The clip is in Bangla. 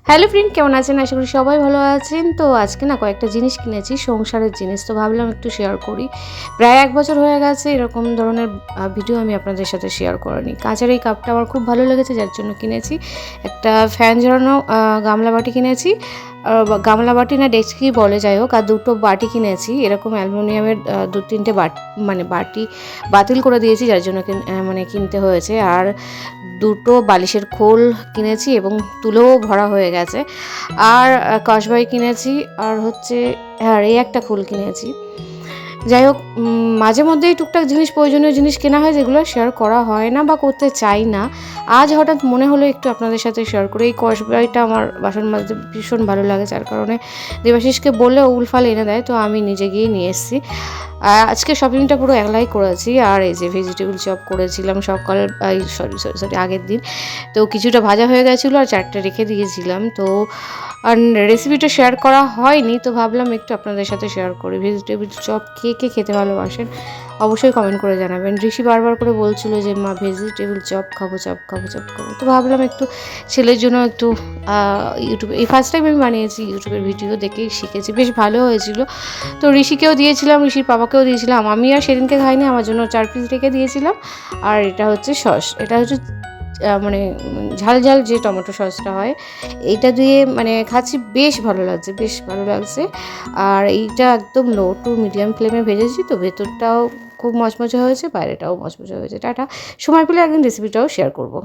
হ্যালো ফ্রেন্ড, কেমন আছেন? আশা করি সবাই ভালো আছেন। তো আজকে না কয়েকটা জিনিস কিনেছি, সংসারের জিনিস। তো ভাবলাম একটু শেয়ার করি। প্রায় ১ বছর হয়ে গেছে এরকম ধরনের ভিডিও আমি আপনাদের সাথে শেয়ার করিনি। কাঁচের এই কাপটা আমার খুব ভালো লেগেছে, যার জন্য কিনেছি। একটা ফ্যান ঝরানো গামলা বাটি কিনেছি। গামলা বাটি না ডেচকি বলে, যাই হোক। আর দুটো বাটি কিনেছি, এরকম অ্যালুমিনিয়ামের ২-৩টে বাটি বাতিল করে দিয়েছি, যার জন্য কিনতে হয়েছে। আর দুটো বালিশের খোল কিনেছি এবং তুলোও ভরা হয়ে গেছে। আর কসবাই কিনেছি, আর হচ্ছে এই একটা খোল কিনেছি। যাই হোক, মাঝে মধ্যেই টুকটাক জিনিস, প্রয়োজনীয় জিনিস কেনা হয়, যেগুলো শেয়ার করা হয় না বা করতে চাই না। আজ হঠাৎ মনে হলো একটু আপনাদের সাথে শেয়ার করে। এই কসবাইটা আমার বাসন মাজতে ভীষণ ভালো লাগে, যার কারণে দেবাশিসকে বলে উলফাল এনে দেয়, তো আমি নিজে গিয়ে নিয়ে এসেছি। আজকে শপিংটা পুরো একলাই করেছি। আর এই যে ভেজিটেবল চপ করেছিলাম সকাল, সরি আগের দিন। তো কিছুটা ভাজা হয়ে গেছিলো আর 4টে রেখে দিয়েছিলাম। তো আর রেসিপিটা শেয়ার করা হয়নি, তো ভাবলাম একটু আপনাদের সাথে শেয়ার করি। ভেজিটেবল চপ কে কে খেতে ভালোবাসেন অবশ্যই কমেন্ট করে জানাবেন। ঋষি বারবার করে বলছিল যে মা ভেজিটেবল চপ খাবো, চপ খাবো, চপ খাবো। তো ভাবলাম একটু ছেলের জন্য একটু ইউটিউবে, এই ফার্স্ট টাইম আমি বানিয়েছি, ইউটিউবের ভিডিও দেখেই শিখেছি, বেশ ভালো হয়েছিল। তো ঋষিকেও দিয়েছিলাম, ঋষির বাবাকেও দিয়েছিলাম। আমি আর সেদিনকে খাইনি, আমার জন্য 4 পিস রেখে দিয়েছিলাম। আর এটা হচ্ছে সস, এটা হচ্ছে মানে ঝাল ঝাল যে টমেটো সসটা হয়, এইটা দিয়ে খাচ্ছি, বেশ ভালো লাগছে, বেশ ভালো লাগছে। আর এইটা একদম লো টু মিডিয়াম ফ্লেমে ভেজেছি, তো ভেতরটাও খুব মচমচে হয়েছে, বাইরেটাও মচমচে হয়েছে। টাটা, সময় পেলে একদিন রেসিপিটাও শেয়ার করব।